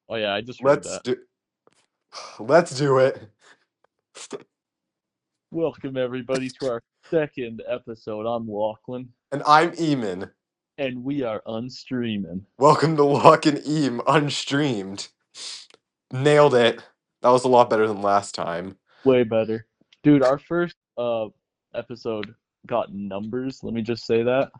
Oh yeah, I just read Let's that. do let's do it. Welcome everybody to our second episode. I'm Lochlan, And I'm Eamon. and we are Unstreamin. Welcome to Loch Eam Unstreamed. Nailed it. That was a lot better than last time. Way better, dude. Our first episode got numbers. Let me just say that.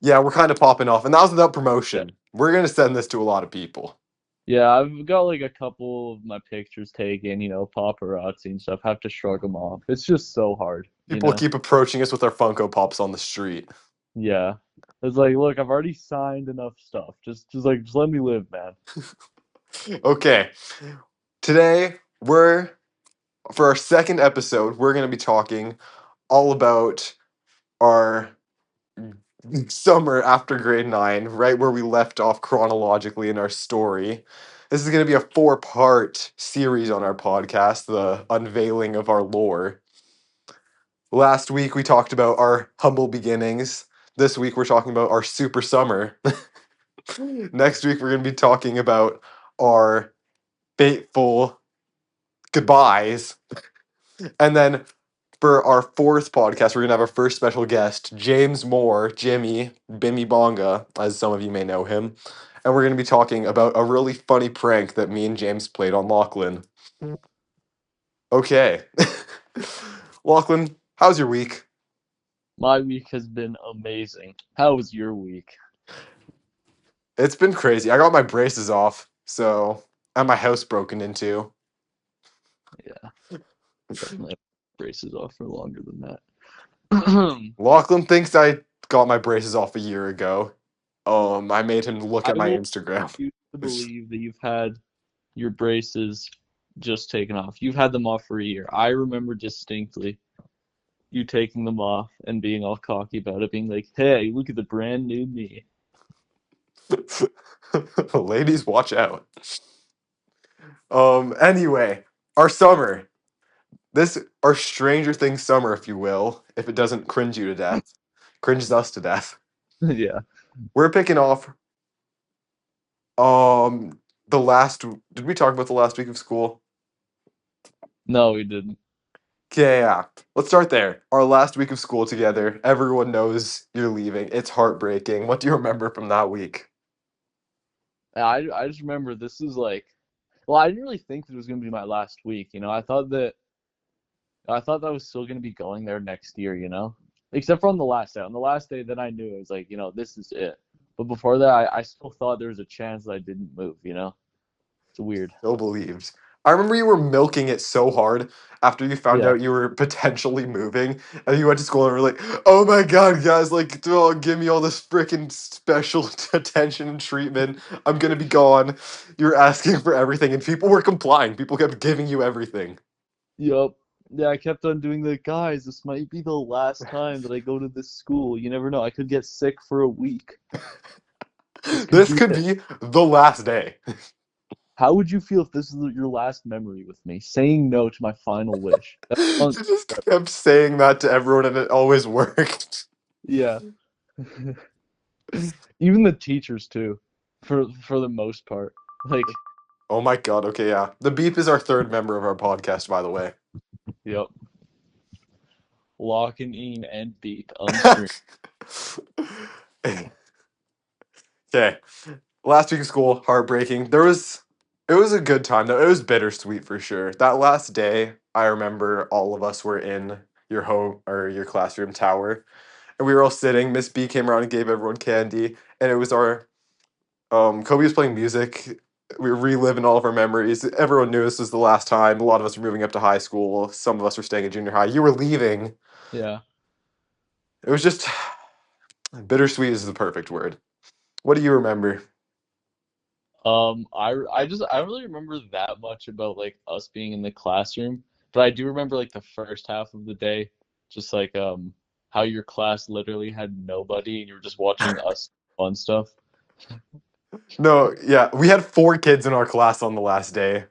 Yeah, we're kind of popping off, and that was without Yeah, promotion. We're gonna send this to a lot of people. yeah. I've got like a couple of my pictures taken. Paparazzi and stuff. Have to shrug them off. It's just so hard. People keep approaching us with their Funko Pops on the street. Yeah. It's like, look, I've already signed enough stuff. Just let me live, man. Okay, today we're for our second episode. We're gonna be talking all about our summer after grade 9, right where we left off chronologically in our story. This is going to be a four-part series on our podcast, the unveiling of our lore. Last week we talked about our humble beginnings. This week we're talking about our super summer. Next week we're going to be talking about our fateful goodbyes. And then for our fourth podcast, we're going to have our first special guest, James Moore, Jimmy, Bimmy Bonga, as some of you may know him. And we're going to be talking about a really funny prank that me and James played on Lochlan. Okay. Lochlan, how's your week? My week has been amazing. How was your week? It's been crazy. I got my braces off, so, and my house broken into. Yeah, definitely have braces off for longer than that. Lachlan thinks I got my braces off a year ago. I made him look I at my will Instagram. refuse to believe that you've had your braces just taken off. You've had them off for a year. I remember distinctly you taking them off and being all cocky about it, being like, "Hey, look at the brand new me." Ladies, watch out. Anyway, our summer. This our Stranger Things summer, if you will, if it doesn't cringe you to death. Cringes us to death. Yeah. We're picking off the last did we talk about the last week of school? No, we didn't. Okay, yeah. Let's start there. Our last week of school together. Everyone knows you're leaving. It's heartbreaking. What do you remember from that week? I just remember this is like, well, I didn't really think that it was gonna be my last week. I thought that I was still gonna be going there next year. Except for on the last day. On the last day, then I knew it was like, this is it. But before that, I still thought there was a chance that I didn't move. It's weird. Still believed. I remember you were milking it so hard after you found Yeah. out you were potentially moving, and you went to school and were like, "Oh my god, guys! Like, oh, give me all this freaking special attention and treatment. I'm gonna be gone." You were asking for everything, and people were complying. People kept giving you everything. Yup. Yeah, I kept on doing the guys. This might be the last time that I go to this school. You never know. I could get sick for a week. This could This be could it. be the last day. How would you feel if this is your last memory with me? Saying no to my final wish. That You sounds just kept saying that to everyone, and it always worked. yeah. Even the teachers too, for the most part. Like, Oh my god. Okay, yeah. The beep is our third member of our podcast, by the way. yep. Lock and Eam and Beep unstreamed. Okay. Last week of school, heartbreaking. It was a good time though. It was bittersweet for sure. That last day, I remember all of us were in your home or your classroom tower, and we were all sitting. Miss B came around and gave everyone candy, and it was our Kobe was playing music. We were reliving all of our memories. Everyone knew this was the last time. A lot of us were moving up to high school. Some of us were staying at junior high. You were leaving. Yeah. It was just bittersweet is the perfect word. What do you remember? I don't really remember that much about like us being in the classroom, but I do remember like the first half of the day, just like how your class literally had nobody and you were just watching us fun stuff. No, yeah, we had four kids in our class on the last day.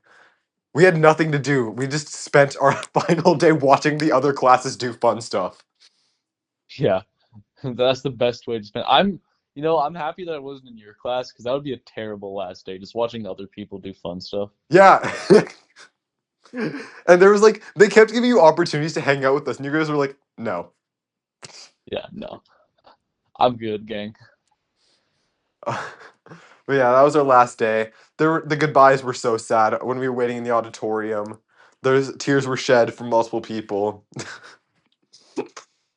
We had nothing to do. We just spent our final day watching the other classes do fun stuff. Yeah, that's the best way to spend. I'm happy that I wasn't in your class because that would be a terrible last day, just watching other people do fun stuff. Yeah. And there was like they kept giving you opportunities to hang out with us, and you guys were like, no. Yeah, no. I'm good, gang. But yeah, that was our last day. The goodbyes were so sad when we were waiting in the auditorium. There's tears were shed from multiple people.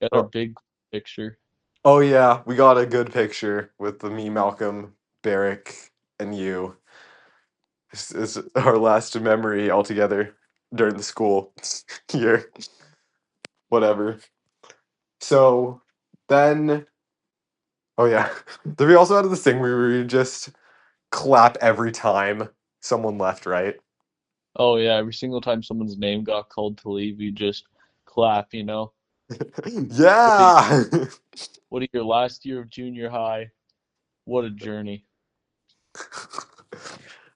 Got our Oh, big picture. oh yeah, we got a good picture with the me, Malcolm, Barrick, and you. This is our last memory altogether during the school year. Whatever. So then, oh yeah, then we also had this thing where we would just clap every time someone left, right? Oh yeah, every single time someone's name got called to leave, you just clap. What a, Yeah. what a your last year of junior high. What a journey.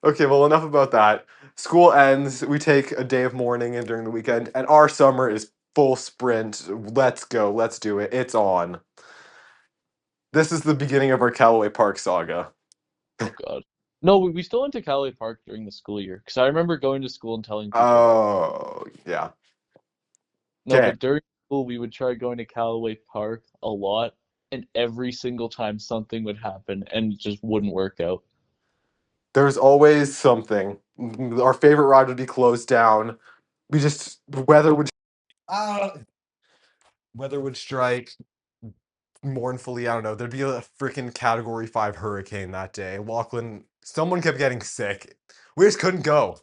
Okay, well, enough about that. School ends. We take a day of mourning and during the weekend, and our summer is full sprint. Let's go. Let's do it. It's on. This is the beginning of our Callaway Park saga. Oh God. No, we still went to Calais Park during the school year because I remember going to school and telling people about. Oh, yeah. No, Okay. but during school we would try going to Callaway Park a lot, and every single time something would happen and it just wouldn't work out. There's always something. Our favorite ride would be closed down. We just weather would ah, weather would strike mournfully. I don't know. There'd be a freaking Category 5 hurricane that day. Lochlan, someone kept getting sick. We just couldn't go.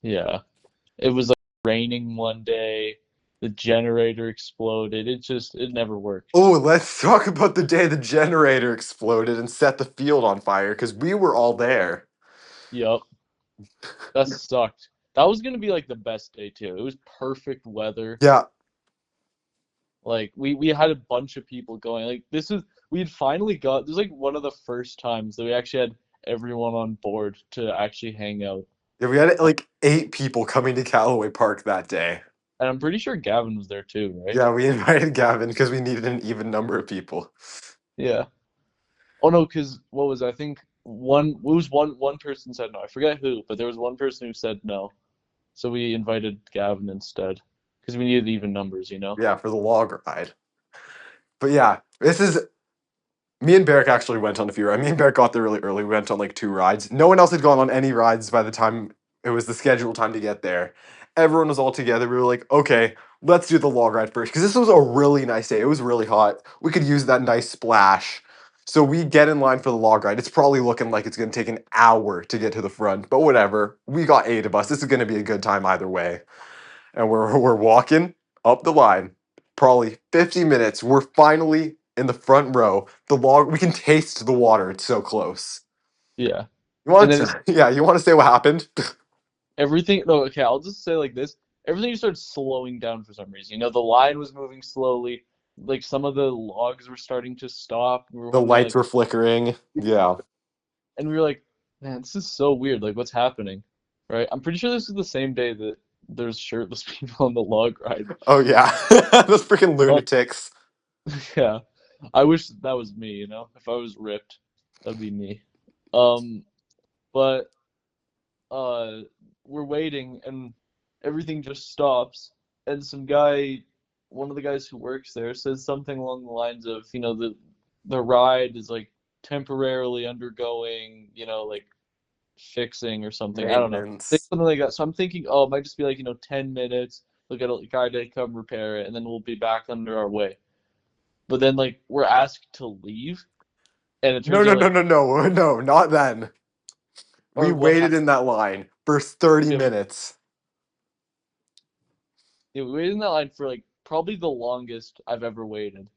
Yeah. It was like raining one day, the generator exploded. It never worked. Oh, let's talk about the day the generator exploded and set the field on fire because we were all there. Yup. That sucked. That was gonna be like the best day too. It was perfect weather. Yeah, Like we had a bunch of people going. Like we had finally got this is like one of the first times that we actually had everyone on board to actually hang out. yeah, we had like 8 people coming to Callaway Park that day. And I'm pretty sure Gavin was there too, right? Yeah, we invited Gavin because we needed an even number of people. Yeah. Oh no, because what was it? I think one person said no. I forget who, but there was one person who said no. So we invited Gavin instead because we needed even numbers. Yeah, for the log ride. But yeah, this is me and Barrick actually went on a few rides. Me and Barrick got there really early. We went on like 2 rides. No one else had gone on any rides by the time it was the scheduled time to get there. Everyone was all together. We were like, okay, let's do the log ride first. Because this was a really nice day. It was really hot. We could use that nice splash. So we get in line for the log ride. It's probably looking like it's going to take an hour to get to the front, but whatever. We got 8 of us. This is going to be a good time either way. And we're walking up the line, probably 50 minutes. We're finally in the front row. The log, we can taste the water. It's so close. Yeah. You And want then to, yeah, you want to say what happened? everything. No, okay, I'll just say like this. Everything just started slowing down for some reason. The line was moving slowly. Like some of the logs were starting to stop. We were The holding lights like, were flickering. Yeah. and we were like, man, this is so weird. Like, what's happening? Right? I'm pretty sure this is the same day that there's shirtless people on the log ride. Oh yeah. Those freaking Oh, lunatics. yeah. I wish that was me. If I was ripped, that'd be me. Um, but uh we're waiting and everything just stops and one of the guys who works there says something along the lines of the ride is like temporarily undergoing like fixing or something. I don't know. Think Maintenance. something like that. So I'm thinking, oh, it might just be like 10 minutes. We'll get a guy to come repair it and then we'll be back under our way. But then like we're asked to leave and it No, turns no, out no, like no, no, no, not then. We or what waited happened. in that line for 30 Yeah, minutes. we waited in that line for like probably the longest I've ever waited.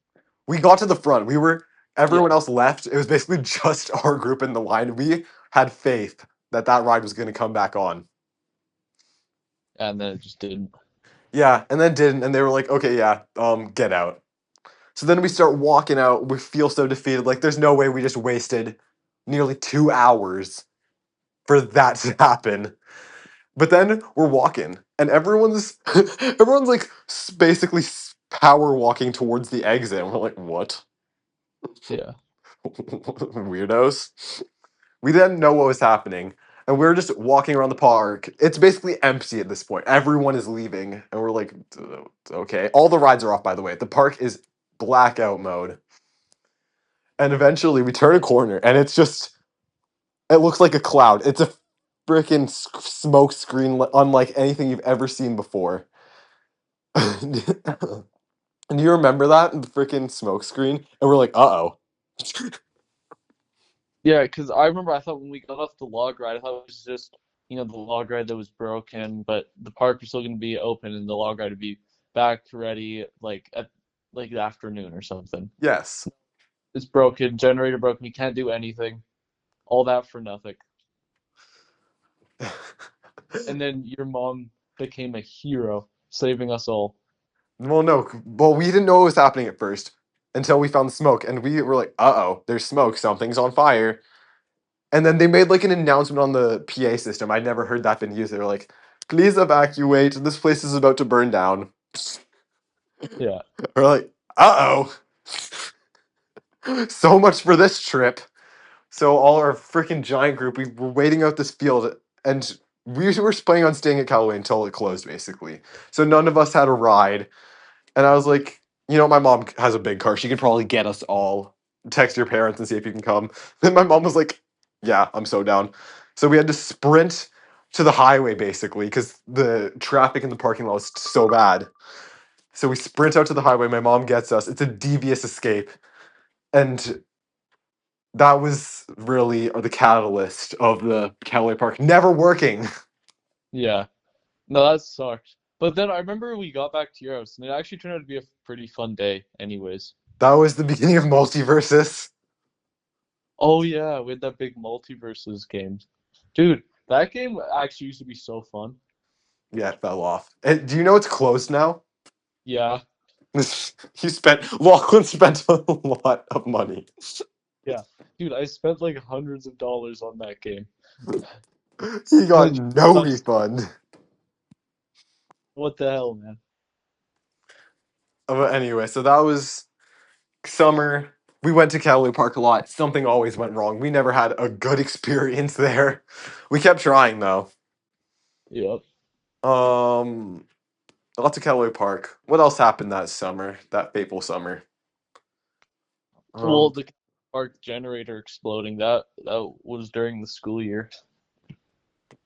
We got to the front. Yeah, Everyone else left. It was basically just our group in the line. We had faith that that ride was going to come back on. and then it just didn't. Yeah, and then didn't, and they were like, okay, yeah, get out. So then we start walking out. We feel so defeated. Like, there's no way we just wasted nearly 2 hours for that to happen. But then we're walking, and everyone's like basically power walking towards the exit. And we're like, what? Yeah. Weirdos. We didn't know what was happening. And we were just walking around the park. It's basically empty at this point. Everyone is leaving. And we're like, okay. All the rides are off, by the way. The park is blackout mode. And eventually we turn a corner and it's just, it looks like a cloud. It's a freaking smoke screen unlike anything you've ever seen before. And you remember that? The freaking smoke screen? And we're like, uh-oh. Yeah, because I remember I thought when we got off the log ride, I thought it was just, the log ride that was broken, but the park was still going to be open and the log ride would be back ready like at like the afternoon or something. Yes. It's broken, generator broken, we can't do anything. All that for nothing. And then your mom became a hero, saving us all. Well, no. Well, we didn't know what was happening at first until we found the smoke. And we were like, uh-oh, there's smoke. Something's on fire. And then they made like an announcement on the PA system. I'd never heard that been used. They were like, please evacuate. This place is about to burn down. Yeah. We're like, uh-oh. So much for this trip. So all our freaking giant group, we were waiting out this field, and we were planning on staying at Callaway until it closed, basically. So none of us had a ride, and I was like, my mom has a big car. She could probably get us all. Text your parents and see if you can come. Then my mom was like, yeah, I'm so down. So we had to sprint to the highway, basically, because the traffic in the parking lot was so bad. So we sprint out to the highway. My mom gets us. It's a devious escape. And that was really the catalyst of the Callaway Park never working. Yeah. No, that sucked. But then I remember we got back to your house and it actually turned out to be a pretty fun day anyways. That was the beginning of Multiverses. Oh yeah, we had that big multiverses game. Dude, that game actually used to be so fun. Yeah, it fell off. And do you know it's closed now? Yeah, Lachlan spent a lot of money. yeah. Dude, I spent like hundreds of dollars on that game. He got And no refund. what the hell, man? But anyway, so that was summer. We went to Callaway Park a lot. Something always went wrong. We never had a good experience there. We kept trying though. Yep. Um, Lots of Callaway Park. What else happened that summer? That fateful summer. Well, Um, the park generator exploding, that was during the school year.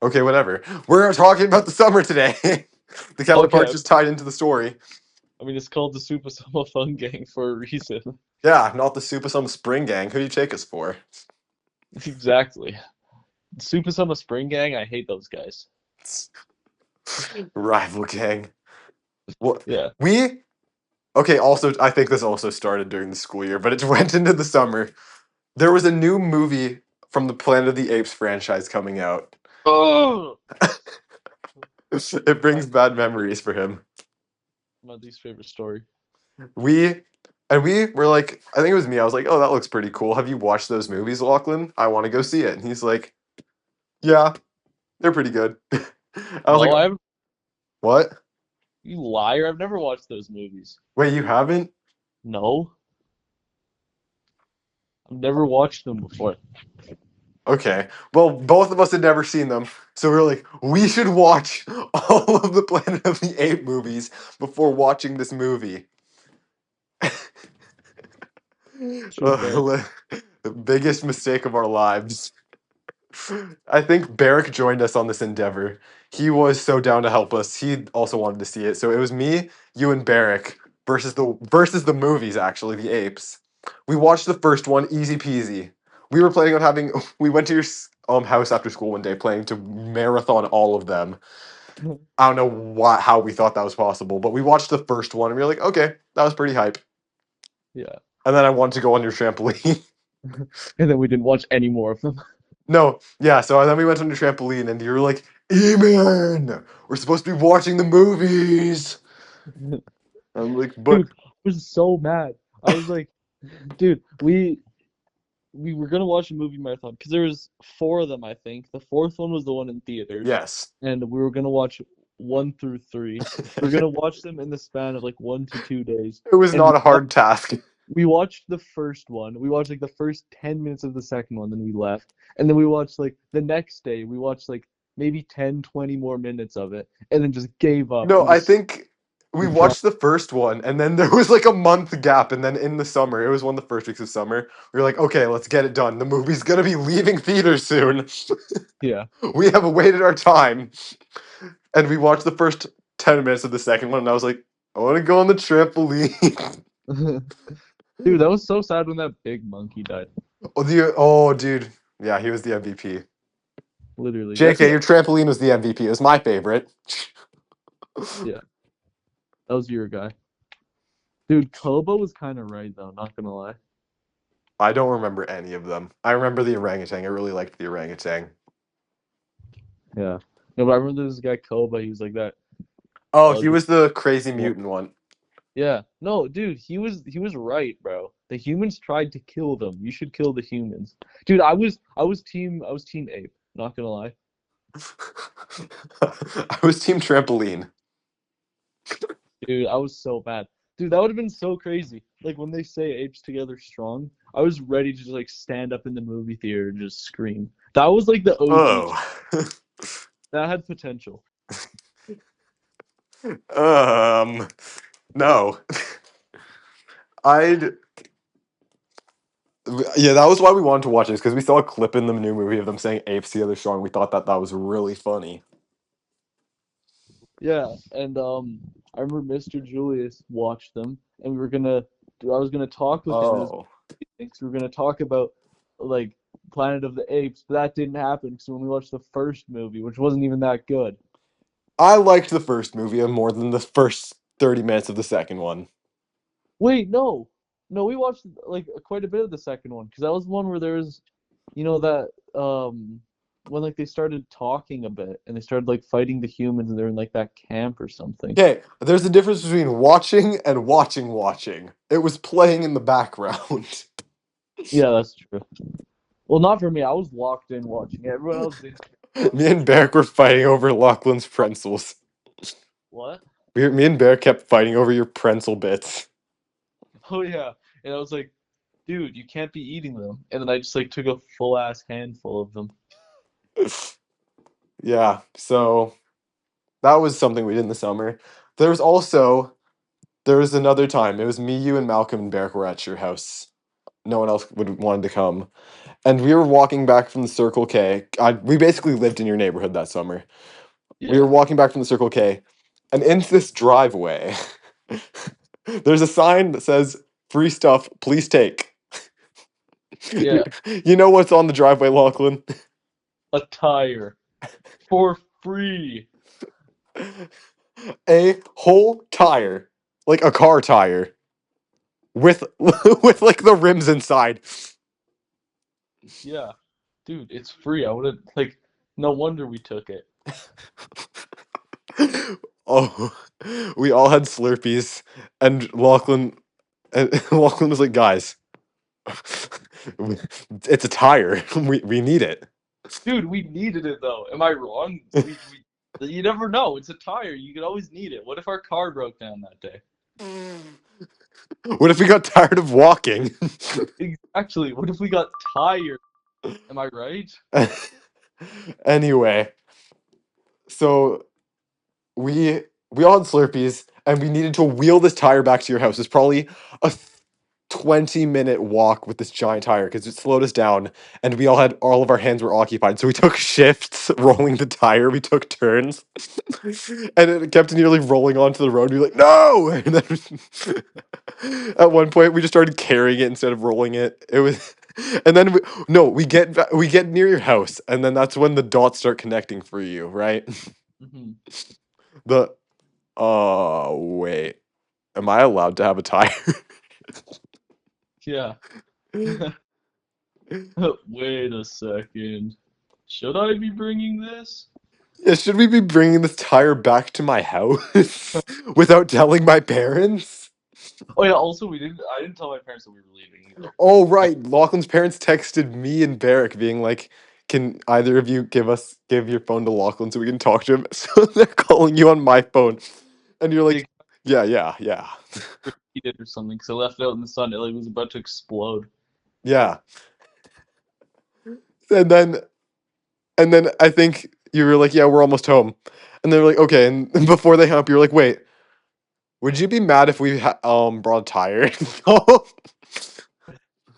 okay, whatever. We're talking about the summer today. The Callaway Park Okay, just tied into the story. I mean it's called the Supah Summah Fun Gang for a reason. Yeah, not the Supah Some Spring Gang. Who do you take us for? Exactly. Supah Summah Spring Gang, I hate those guys. Rival gang. What Yeah. we okay, also I think this also started during the school year, but it went into the summer. There was a new movie from the Planet of the Apes franchise coming out. Oh, It my brings bad memories for him. my least favorite story. We we were like, I think it was me. I was like, "Oh, that looks pretty cool. Have you watched those movies, Lachlan? I want to go see it." And he's like, "Yeah, they're pretty good." I was like, No, I haven't. "What? You liar! I've never watched those movies. Wait, you haven't?" No, I've never watched them before. Okay. Well, both of us had never seen them, so we were like, "We should watch all of the Planet of the Apes movies before watching this movie." Too fair. The biggest mistake of our lives. I think Barrick joined us on this endeavor. He was so down to help us. He also wanted to see it. So it was me, you, and Barrick versus the movies. Actually, the apes. We watched the first one, easy peasy. We were planning on having. We went to your house after school one day, planning to marathon all of them. I don't know how we thought that was possible, but we watched the first one and we were like, okay, that was pretty hype. Yeah. And then I wanted to go on your trampoline. And then we didn't watch any more of them. No, yeah, so then we went on the trampoline and you were like, Eamon, we're supposed to be watching the movies. I'm like, but Dude, I was so mad. I was like, dude, we were gonna watch a movie marathon because there was four of them, I think. The fourth one was the one in theaters, yes. and we were gonna watch 1 through 3. We are gonna watch them in the span of like 1 to 2 days, It was and we not a watched, hard task. We watched the first one. We watched like the first 10 minutes of the second one, then we left. And then we watched like the next day, we watched like maybe 10, 20 more minutes of it, and then just gave up. No, We I just think we were done. watched the first one, and then there was like a month gap, and then in the summer, it was one of the first weeks of summer. We were like, okay, let's get it done. The movie's gonna be leaving theaters soon. Yeah. We have awaited our time, and we watched the first 10 minutes of the second one, and I was like, I want to go on the trampoline. Dude, that was so sad when that big monkey died. Dude, yeah, he was the MVP. Literally. Guess JK, who? your trampoline was the MVP. It was my favorite. Yeah, that was your guy. Dude, Kobo was kind of right though. Not gonna lie. I don't remember any of them. I remember the orangutan. I really liked the orangutan. Yeah. No, but I remember this guy Koba. He was like that Oh, he ugly. was the crazy One. mutant one. Yeah. No, dude, he was right, bro. The humans tried to kill them. You should kill the humans. Dude, I was team ape. Not gonna lie. I was team trampoline. Dude, I was so bad. Dude, that would have been so crazy. Like when they say apes together strong, I was ready to just like stand up in the movie theater and just scream. That was like the OG. Oh. That had potential. um no. I'd Yeah, that was why we wanted to watch this because we saw a clip in the new movie of them saying apes together strong. We thought that that was really funny. Yeah, and I remember Mr. Julius watched them, and I was gonna talk with him, and Oh. we were gonna talk about like Planet of the Apes, but that didn't happen because when we watched the first movie, which wasn't even that good. I liked the first movie more than the first 30 minutes of the second one. Wait, no, no, we watched like quite a bit of the second one because that was the one where there was, that when like they started talking a bit and they started like fighting the humans and they're in like that camp or something. Okay, there's a difference between watching and watching. It was playing in the background. Yeah, that's true. Well, not for me. I was locked in watching it. Everyone else didn't Me watch it. and Beric were fighting over Lachlan's pretzels. What? Me and Beric kept fighting over your pretzel bits. Oh yeah. And I was like, dude, you can't be eating them. And then I just like took a full ass handful of them. Yeah, so that was something we did in the summer. There was also there was another time. It was me, you, and Malcolm and Beric were at your house. No one else would wanted to come, and we were walking back from the Circle K. We basically lived in your neighborhood that summer. We were Yeah. walking back from the Circle K, and into this driveway, there's a sign that says "Free stuff, please take." You, Yeah. you know what's on the driveway, Lachlan? A tire. For free. A whole tire, like a car tire, with with like the rims inside. Yeah. Dude, it's free. I would have like no wonder we took it. Oh, we all had Slurpees, and Lachlan was like, "Guys, it's a tire. We need it." Dude, we needed it though. Am I wrong? We you never know. It's a tire. You could always need it. What if our car broke down that day? What if we got tired of walking? Exactly. What if we got tired? Am I right? Anyway, so we all had Slurpees, and we needed to wheel this tire back to your house. It's probably a 20-minute walk with this giant tire because it slowed us down, and we all had all of our hands were occupied. So we took shifts rolling the tire. We took turns, and it kept nearly rolling onto the road. We were like, no! And then at one point, we just started carrying it instead of rolling it. It was. And then no, we get near your house, and then that's when the dots start connecting for you, right? Hmm. The Oh, wait. Am I allowed to have a tire? Yeah. Wait a second. Should I be bringing this? Yeah, should we be bringing this tire back to my house without telling my parents? Oh yeah. Also, I didn't tell my parents that we were leaving either. Oh, right. Lachlan's parents texted me and Barrick being like, can either of you give your phone to Lachlan so we can talk to him? So they're calling you on my phone. And you're like, Yeah, yeah, yeah. Heated or something because I left it out in the sun. It like was about to explode. Yeah. And then I think you were like, yeah, we're almost home. And they were like, okay. And before they hung up, you were like, wait, would you be mad if we brought a tire?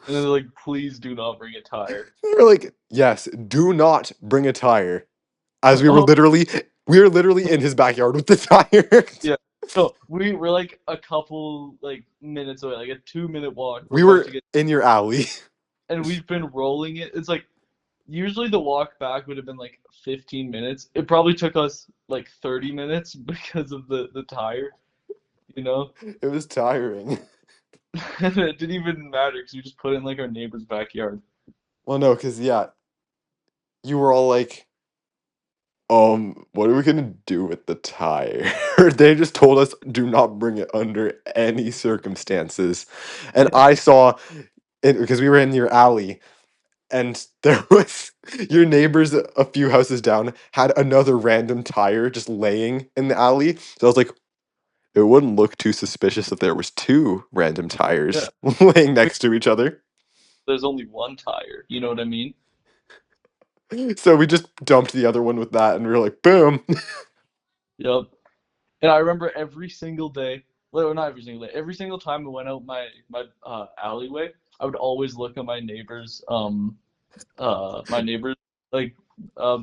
And they're like, please do not bring a tire. They were like, yes, do not bring a tire. As Oh we were literally in his backyard with the tire. yeah. No, we were like a couple like minutes away, like a 2 minute walk. We're We about to were get, in your alley. and we've been rolling it. It's like usually the walk back would have been like 15 minutes. It probably took us like 30 minutes because of the tire, you know? It was tiring. And it didn't even matter because we just put it in like our neighbor's backyard. Well, no, because yeah, you were all like, what are we gonna do with the tire? They just told us do not bring it under any circumstances. And Yeah. I saw it because we were in your alley, and there was your neighbors a few houses down had another random tire just laying in the alley. So I was like, it wouldn't look too suspicious if there was two random Yeah. tires laying I mean, next to each other. there's only one tire. You know what I mean? So we just dumped the other one with that, and we were like, boom. Yep. And I remember every single day, well, not every single day, every single time I went out my alleyway, I would always look at my neighbors like uh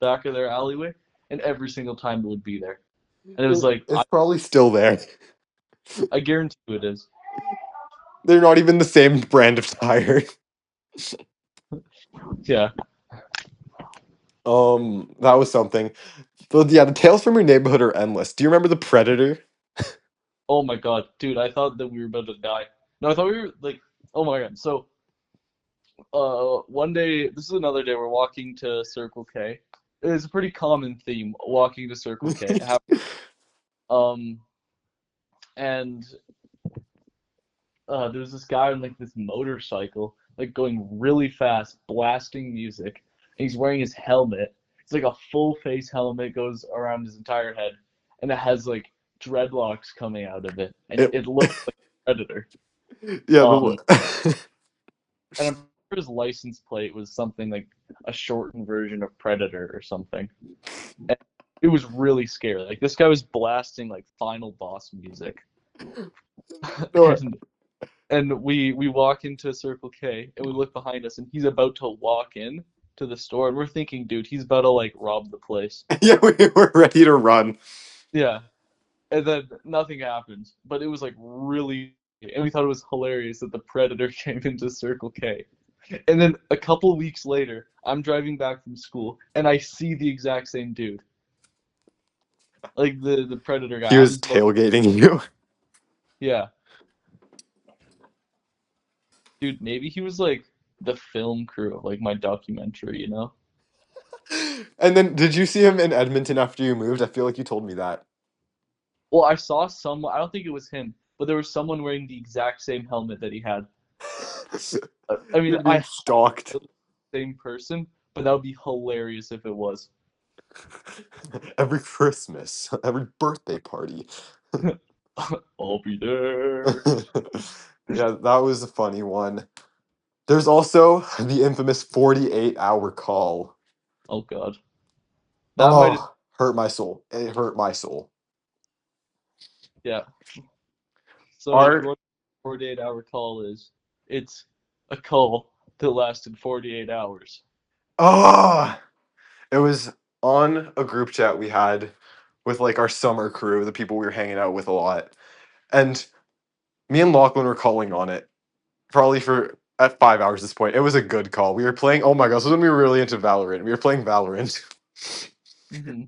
back of their alleyway, and every single time it would be there. And it was like It's probably still there. I guarantee you it is. They're not even the same brand of tire. Yeah. That was something. But yeah, the tales from your neighborhood are endless. Do you remember the Predator? Oh my God, dude, I thought that we were about to die. No, I thought we were like, oh my God. So, one day, this is another day, we're walking to Circle K. It's a pretty common theme, walking to Circle K. Um, and there's this guy on like this motorcycle, like going really fast, blasting music. And he's wearing his helmet. It's like a full face helmet, goes around his entire head, and it has like dreadlocks coming out of it, and It, it looks like a predator. yeah, Um, the and I'm sure his license plate was something like a shortened version of Predator or something. And it was really scary. Like this guy was blasting like Final Boss music, no, and we walk into Circle K and we look behind us and he's about to walk in to the store and we're thinking, dude, he's about to like rob the place. yeah, we were ready to run. Yeah. And then nothing happens. But it was like really, and we thought it was hilarious that the Predator came into Circle K. And then a couple weeks later, I'm driving back from school and I see the exact same dude. Like the Predator He guy. was tailgating you. Yeah. Dude, maybe he was like the film crew of like my documentary, you know? And then, did you see him in Edmonton after you moved? I feel like you told me that. Well, I saw someone, I don't think it was him, but there was someone wearing the exact same helmet that he had. I mean, You're being stalked. the same person, but that would be hilarious if it was. Every Christmas, every birthday party. I'll be there. Yeah, that was a funny one. There's also the infamous 48-hour call. Oh God. That might have, Oh, hurt my soul. It hurt my soul. yeah. So if you Our want a 48-hour call is, it's a call that lasted 48 hours. oh, it was on a group chat we had with like our summer crew, the people we were hanging out with a lot. And me and Lochlan were calling on it probably for at 5 hours at this point. It was a good call. We were playing, oh my gosh, this is when we were really into Valorant. We were playing Valorant. Hmm.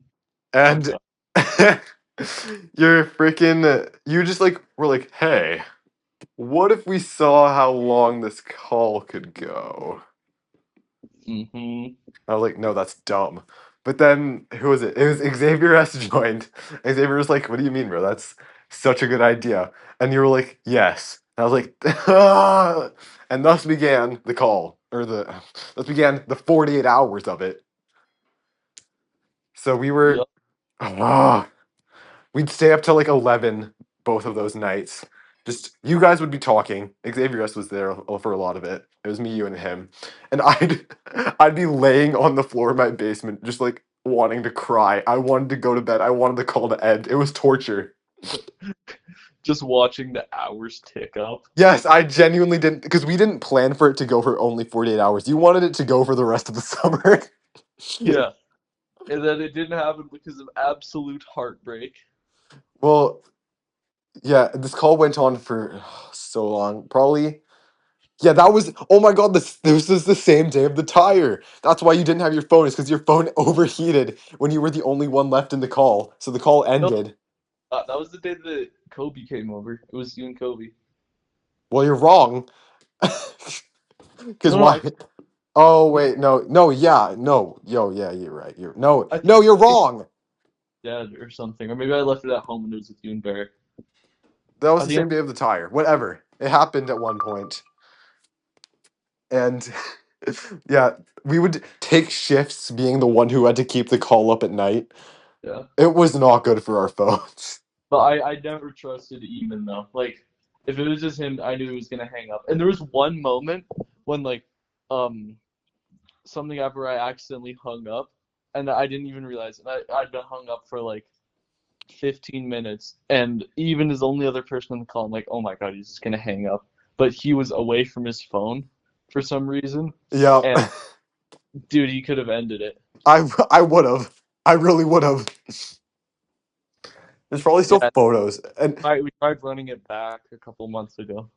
Oh And God. you're freaking, you just like were like, hey, what if we saw how long this call could go? Hmm. I was like, no, that's dumb. But then who was it? It was Xavier S joined. Xavier was like, what do you mean, bro? That's such a good idea. And you were like, yes. And I was like, ah! And thus began the call. Thus began the 48 hours of it. So we were Yep. ah, we'd stay up till like 11 both of those nights. Just you guys would be talking. Xavier S was there for a lot of it. It was me, you, and him, and I'd be laying on the floor of my basement, just like wanting to cry. I wanted to go to bed. I wanted the call to end. It was torture. Just watching the hours tick up. Yes, I genuinely didn't because we didn't plan for it to go for only 48 hours. You wanted it to go for the rest of the summer. Yeah. And then it didn't happen because of absolute heartbreak. Well, yeah, this call went on for so long. Probably. Yeah, that was. Oh my god, this was the same day of the tire. That's why you didn't have your phone. Is because your phone overheated when you were the only one left in the call. So the call No, ended. that was the day that Kobe came over. It was you and Kobe. Well, you're wrong. Because No, no, why? Oh wait, no, no, yeah, no, yo, yeah, you're right. You're no, I no, think you're wrong. Dad or something, or maybe I left it at home and it was with you and Barrett. That was I the think same day of the tire. Whatever. It happened at one point. And yeah, we would take shifts being the one who had to keep the call up at night. yeah. It was not good for our phones. But I never trusted Eamon though. Like if it was just him, I knew he was gonna hang up. And there was one moment when like um something happened where I accidentally hung up and I didn't even realize it. I'd been hung up for like 15 minutes and even his only other person on the call, I'm like, oh my god, he's just gonna hang up. But he was away from his phone for some reason. Yeah, And dude, he could have ended it. I would have. I really would have. There's probably still Yeah, photos. And we tried running it back a couple months ago.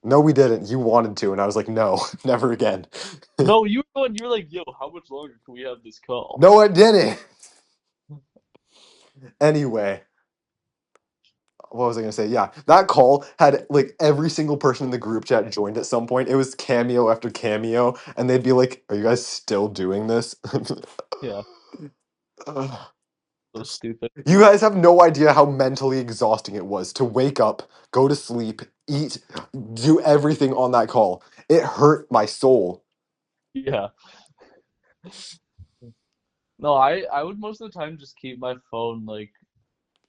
no, we didn't. You wanted to, and I was like, no, never again. No, you were the one. You were like, "Yo, how much longer can we have this call?" No, I didn't. Anyway, what was I gonna say? Yeah, that call had like every single person in the group chat joined at some point. It was cameo after cameo, and they'd be like, "Are you guys still doing this?" Yeah, Ugh. so stupid. You guys have no idea how mentally exhausting it was to wake up, go to sleep, eat, do everything on that call. It hurt my soul. Yeah. No, I would most of the time just keep my phone like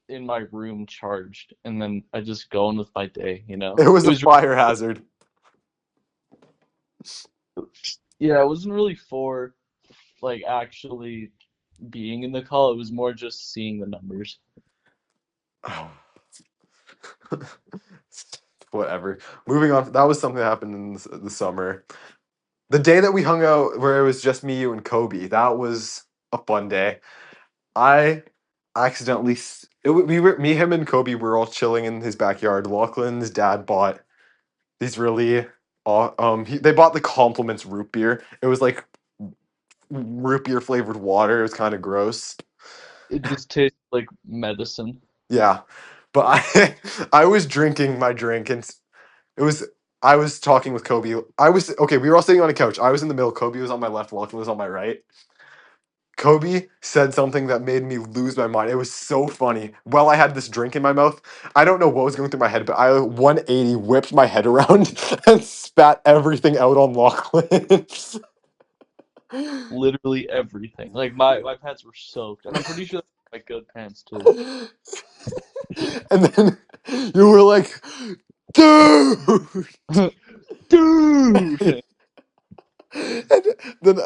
in my room charged, and then I just go on with my day. It was It a was fire hazard. yeah, it wasn't really for like actually being in the call. It was more just seeing the numbers. Whatever. Moving on. That was something that happened in the summer. The day that we hung out, where it was just me, you, and Kobe, that was a fun day. I accidentally, we were me, him, and Kobe were all chilling in his backyard. Lachlan's dad bought these really, they bought the compliments root beer. It was like root beer flavored water. It was kind of gross. It just tastes like medicine. Yeah, but I, I was drinking my drink, and it was. I was talking with Kobe. I was okay. We were all sitting on a couch. I was in the middle. Kobe was on my left. Lachlan was on my right. Kobe said something that made me lose my mind. It was so funny. While I had this drink in my mouth, I don't know what was going through my head, but I 180 whipped my head around and spat everything out on Lochlan. Literally everything. Like my pants were soaked, and I'm pretty sure they're my good pants too. And then you were like, dude. Dude. And then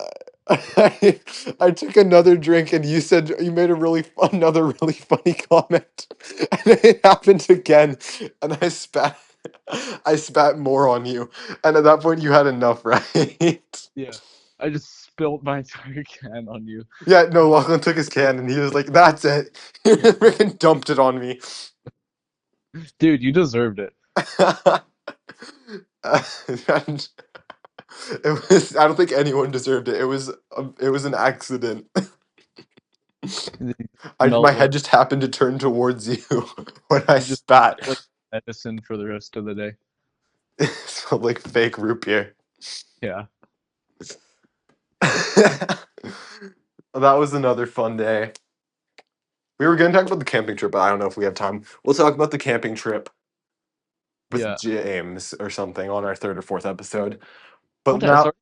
I took another drink, and you said you made another really funny comment, and it happened again, and I spat more on you, and at that point you had enough, right? Yeah. I just spilled my entire can on you. Yeah, no, Lachlan took his can, and he was like, "That's it." He freaking dumped it on me. Dude, you deserved it. And it was. I don't think anyone deserved it. It was an accident. You My smelled head like just happened to turn towards you when I you just spat. like medicine for the rest of the day. It smelled like fake root beer. Yeah. That was another fun day. We were going to talk about the camping trip, but I don't know if we have time. We'll talk about the camping trip with Yeah. James or something on our third or fourth episode. But Okay, it's now, already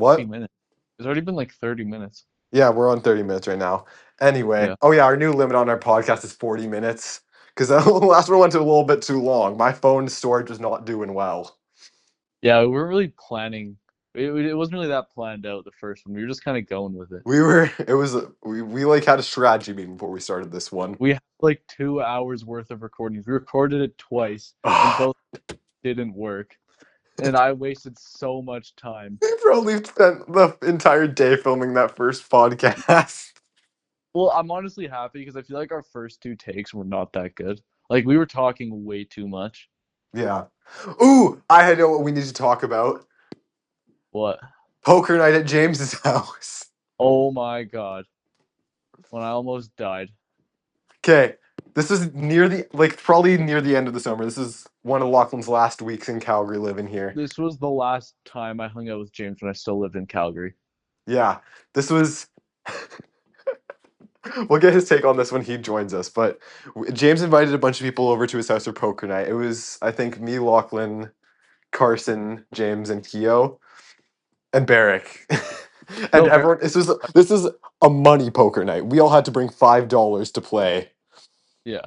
30 what? minutes. It's already been like 30 minutes. Yeah, we're on 30 minutes right now. Anyway, Yeah. oh yeah, our new limit on our podcast is 40 minutes because the last one went to a little bit too long. My phone storage was not doing well. Yeah, we weren't really planning. It wasn't really that planned out the first one. We were just kind of going with it. We were, it was, we like had a strategy meeting before we started this one. We had like 2 hours worth of recordings. We recorded it twice, and Ah, both didn't work. And I wasted so much time. we probably spent the entire day filming that first podcast. Well, I'm honestly happy because I feel like our first two takes were not that good. Like we were talking way too much. Yeah. Ooh, I know what we need to talk about. What? Poker night at James's house. Oh my god. When I almost died. Okay, this is near the like probably near the end of the summer. This is one of Lachlan's last weeks in Calgary living here. This was the last time I hung out with James when I still lived in Calgary. Yeah, this was. We'll get his take on this when he joins us. But James invited a bunch of people over to his house for poker night. It was, I think, me, Lachlan, Carson, James, and Keo, and Barrick. And No, Barry. everyone. This is a money poker night. We all had to bring $5 to play. Yeah.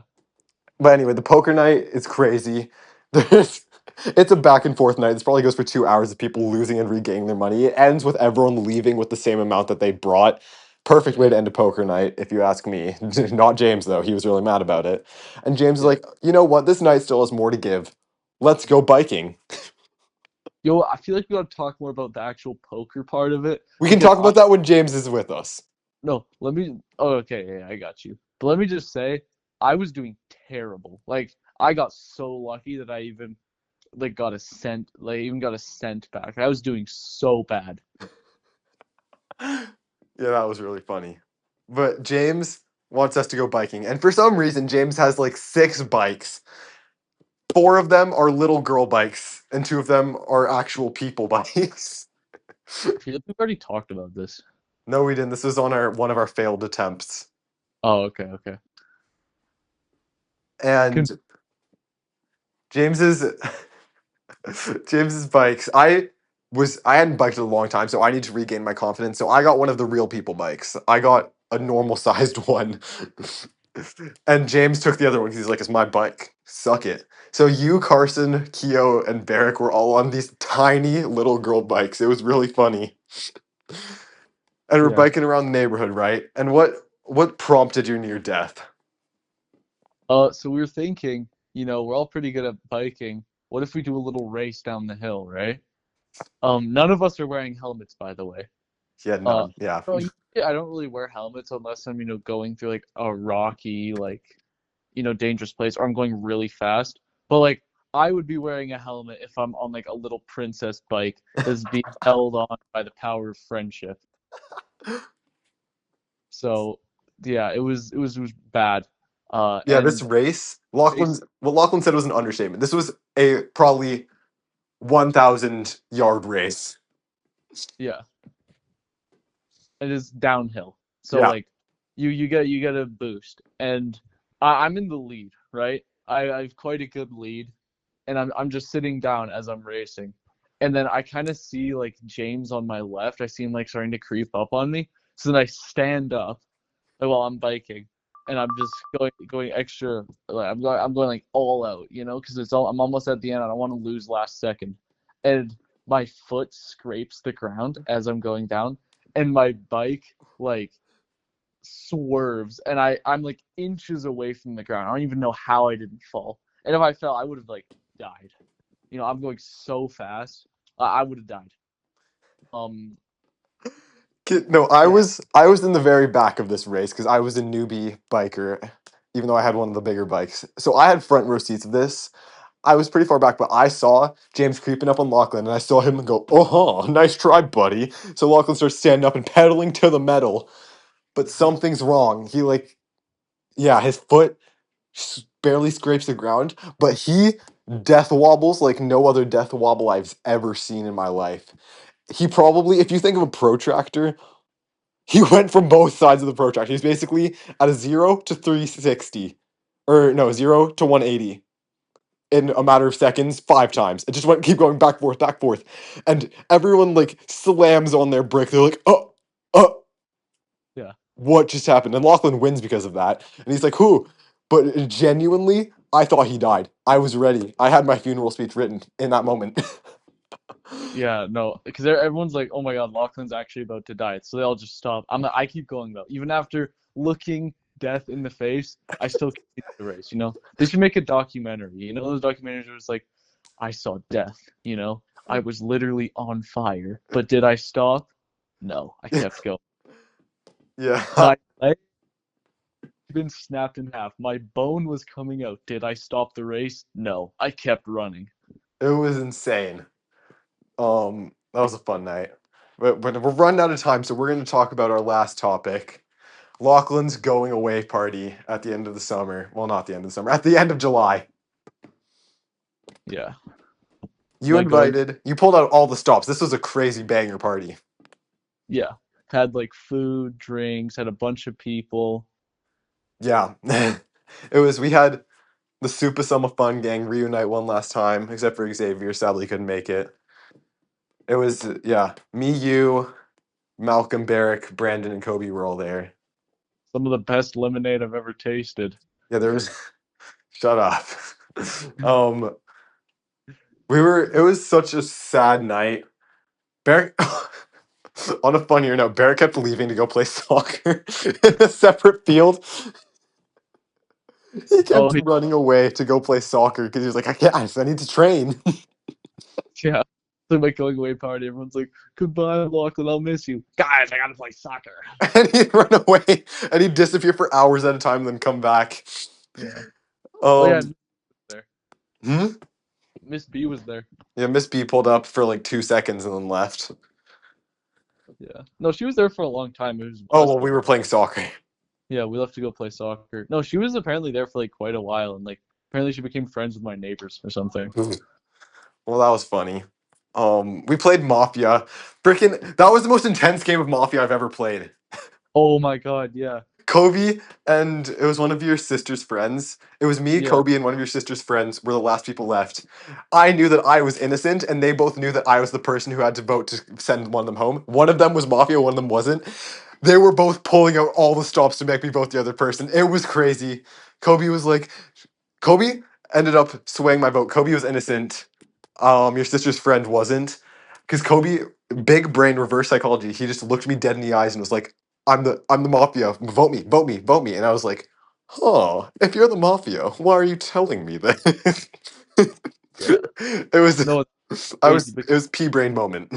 But anyway, the poker night is crazy. There's, it's a back and forth night. This probably goes for 2 hours of people losing and regaining their money. It ends with everyone leaving with the same amount that they brought. Perfect way to end a poker night, if you ask me. Not James, though. He was really mad about it. And James is Yeah. like, you know what? This night still has more to give. Let's go biking. Yo, I feel like we gotta talk more about the actual poker part of it We can because talk about that when James is with us. no, let me. Oh, okay, yeah, I got you. But let me just say, I was doing terrible. Like, I got so lucky that I even like got a cent, like even got a cent back. I was doing so bad. Yeah, that was really funny. But James wants us to go biking. And for some reason, James has like 6 bikes. 4 of them are little girl bikes, and 2 of them are actual people bikes. I feel like we've already talked about this. No, we didn't. This was on our one of our failed attempts. Oh, okay, okay. And Con- James's James's bikes. I hadn't biked in a long time, so I need to regain my confidence. So I got one of the real people bikes. I got a normal sized one. And James took the other one because he's like, it's my bike. Suck it. So you, Carson, Keo, and Barrick were all on these tiny little girl bikes. It was really funny. And we're yeah. biking around the neighborhood, right? And what prompted your near death? So we were thinking, we're all pretty good at biking. What if we do a little race down the hill, right? None of us are wearing helmets, by the way. He had Uh, none. Yeah. well, yeah, I don't really wear helmets unless I'm, going through like a rocky, like, dangerous place or I'm going really fast. But like, I would be wearing a helmet if I'm on like a little princess bike that's being held on by the power of friendship. So yeah, it was bad. Yeah, this And race, race, what Lachlan said was an understatement. This was a probably 1,000 yard race. yeah, it is downhill. So Yeah. like, you get a boost, and I'm in the lead, right? I have quite a good lead, and I'm just sitting down as I'm racing. And then I kind of see like James on my left. I see him like starting to creep up on me. So then I stand up like, while I'm biking, and I'm just going extra. Like I'm going like all out, because I'm almost at the end. I don't want to lose last second, and my foot scrapes the ground as I'm going down, and my bike like swerves, and I'm like inches away from the ground. I don't even know how I didn't fall. And if I fell, I would have like died. I'm going so fast. I would have died. Um, No, I yeah, was I was in the very back of this race because I was a newbie biker, even though I had one of the bigger bikes. So I had front row seats of this. I was pretty far back, but I saw James creeping up on Lachlan, and I saw him go, "Oh, huh, nice try, buddy." So Lachlan starts standing up and pedaling to the metal, but something's wrong. He like, yeah, his foot barely scrapes the ground, but he death wobbles like no other death wobble I've ever seen in my life. He probably, if you think of a protractor, he went from both sides of the protractor. He's basically at a 0 to 360, or no, 0 to 180 in a matter of seconds, 5 times. It just went keep going back forth, and everyone like slams on their brick. They're like, oh, yeah. what just happened? And Lachlan wins because of that. And he's like, who? but genuinely, I thought he died. I was ready. I had my funeral speech written in that moment. Yeah, no, because everyone's like, "Oh my God, Lachlan's actually about to die," so they all just stop. I keep going though, even after looking death in the face, I still continue the race. They should make a documentary. Those documentaries where it's like, I saw death. I was literally on fire, but did I stop? No, I kept going. Yeah, My leg had been snapped in half. My bone was coming out. Did I stop the race? No, I kept running. it was insane. That was a fun night. But we're running out of time, so we're going to talk about our last topic. Lachlan's going away party at the end of the summer. Well, not the end of the summer, at the end of July. Yeah, You like going. you pulled out all the stops. This was a crazy banger party. Yeah, had like food, drinks, had a bunch of people. Yeah. We had the Supah Summah Fun Gang reunite one last time, except for Xavier, sadly couldn't make it. It was, yeah, me, you, Malcolm, Barrick, Brandon, and Kobe were all there. Some of the best lemonade I've ever tasted. Yeah, there was, shut up. Um, it was such a sad night. Barrick, on a funnier note, Barrick kept leaving to go play soccer in a separate field. He Oh, kept running away to go play soccer because he was like, I need to train. yeah. So my going away party, everyone's like, "Goodbye, Lochlan, I'll miss you." Guys, I gotta play soccer. And he'd run away and he'd disappear for hours at a time and then come back. Yeah. Oh yeah, Um, Miss there. hmm? Miss B was there. Yeah, Miss B pulled up for like 2 seconds and then left. Yeah. No, she was there for a long time. It was Oh, us well, we both. were playing soccer. Yeah, we left to go play soccer. No, she was apparently there for like quite a while, and like apparently she became friends with my neighbors or something. Well, that was funny. We played Mafia. Freaking, that was the most intense game of Mafia I've ever played. Oh my God, yeah, Kobe and it was one of your sister's friends. It was me, yeah, Kobe, and one of your sister's friends were the last people left. I knew that I was innocent, and they both knew that I was the person who had to vote to send one of them home. One of them was Mafia, one of them wasn't. They were both pulling out all the stops to make me vote the other person. It was crazy. Kobe was like, Kobe ended up swaying my vote. Kobe was innocent. Your sister's friend wasn't. Because Kobe, big brain reverse psychology, he just looked me dead in the eyes and was like, I'm the mafia. Vote me, vote me, vote me. And I was like, huh, if you're the mafia, why are you telling me this? yeah. it was No, it's I crazy was it was P brain moment.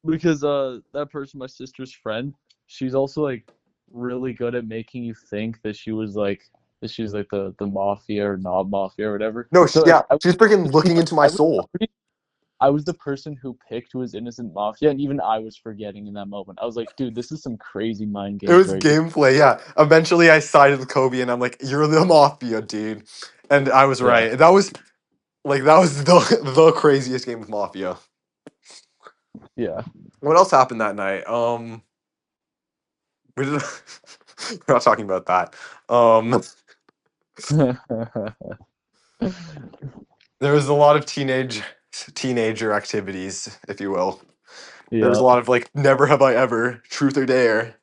because that person, my sister's friend, she's also like really good at making you think that she's like the mafia or not mafia or whatever. No, So like yeah, she's freaking looking into my soul. I was the person who picked who was innocent mafia, and even I was forgetting in that moment. I was like, dude, this is some crazy mind It games was right here. gameplay, yeah. Eventually I sided with Kobe and I'm like, you're the mafia, dude. And I was Yeah. right. That was the craziest game of Mafia. Yeah. What else happened that night? We did, we're not talking about that. Um, there was a lot of teenager activities, if you will. There was Yeah. a lot of like never have I ever, truth or dare.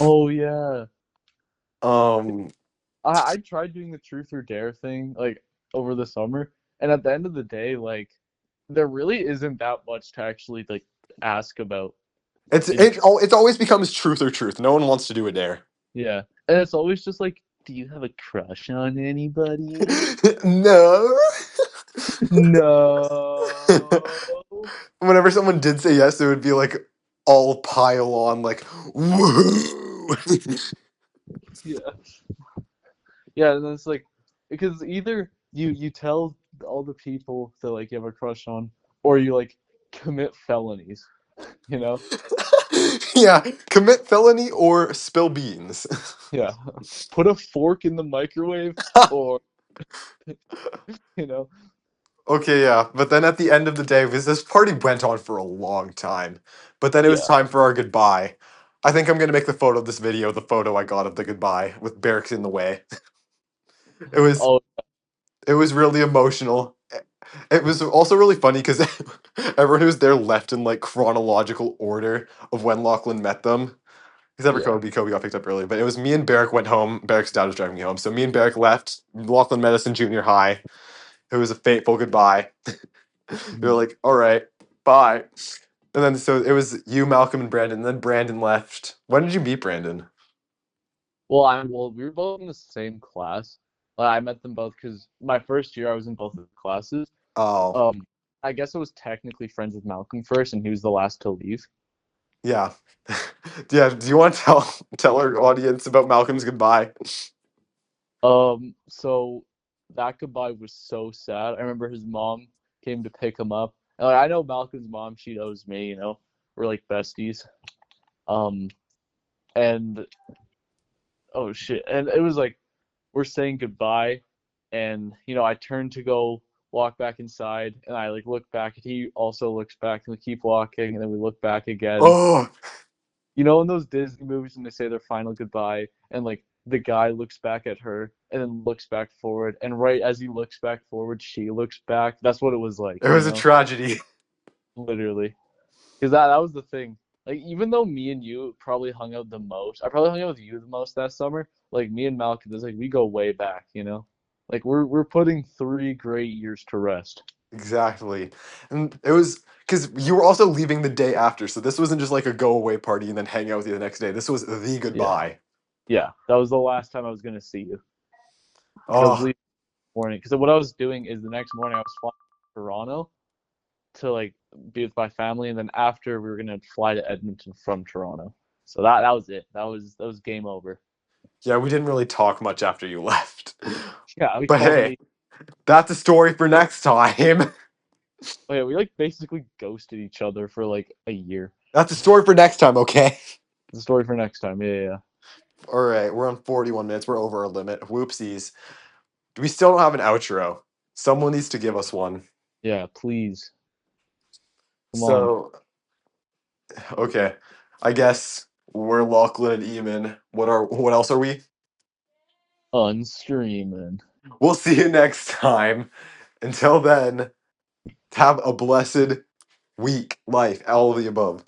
Oh yeah. um, I tried doing the truth or dare thing like over the summer, and at the end of the day, like there really isn't that much to actually like ask about. In it's always becomes truth or truth. No one wants to do a dare. Yeah, and it's always just like, do you have a crush on anybody? No. No. Whenever someone did say yes, it would be like all pile on, like, woohoo. Yeah. Yeah, and then it's like because either you tell all the people that like you have a crush on, or you like commit felonies, you know? Yeah, commit felony or spill beans. Yeah. Put a fork in the microwave or you know. Okay, yeah, but then at the end of the day, because this party went on for a long time, but then it was Yeah. time for our goodbye. I think I'm gonna make the photo of this video the photo I got of the goodbye with Barracks in the way. It was Oh, it was really emotional. It was also really funny because everyone who was there left in like chronological order of when Lochlan met them. except for Yeah. Kobe. Kobe got picked up early, but it was me and Barrick went home. Barrick's dad was driving me home, so me and Barrick left Lochlan Medicine Junior High. It was a fateful goodbye. We were Mhm. like, "All right, bye." And then so it was you, Malcolm, and Brandon. And then Brandon left. When did you meet Brandon? Well, we were both in the same class. I met them both because my first year I was in both of the classes. Oh, Um, I guess I was technically friends with Malcolm first, and he was the last to leave. yeah, yeah. Do you want to tell our audience about Malcolm's goodbye? So that goodbye was so sad. I remember his mom came to pick him up. And, I know Malcolm's mom, she knows me, we're like besties. Um, and oh shit. And it was like we're saying goodbye, and I turned to go walk back inside, and I like look back, and he also looks back, and we keep walking, and then we look back again. Oh, In those Disney movies when they say their final goodbye, and like the guy looks back at her and then looks back forward, and right as he looks back forward, she looks back. That's what it was like, it was a tragedy. literally. Because that was the thing. Like even though me and you probably hung out the most, I probably hung out with you the most that summer. Like me and Malcolm, it's like we go way back. Like we're putting 3 great years to rest. Exactly. And it was because you were also leaving the day after. So this wasn't just like a go away party and then hang out with you the next day. This was the Yeah, goodbye. yeah. That was the last time I was gonna see you because I was Oh, leaving morning. Because what I was doing is the next morning I was flying to Toronto to like be with my family, and then after we were gonna fly to Edmonton from Toronto. So that was it. That was game over. yeah, we didn't really talk much after you left. Yeah, we But called hey, me. that's a story for next time. Oh yeah, we like basically ghosted each other for like a year. That's a story for next time, okay? It's a story for next time. Yeah, yeah, All right, we're on 41 minutes. We're over our limit. Whoopsies. We still don't have an outro. Someone needs to give us one. yeah. Please, come on. So, okay. I guess we're Lochlan and Eamon. What else are we? Unstreamin'. We'll see you next time. Until then, have a blessed week, life, all of the above.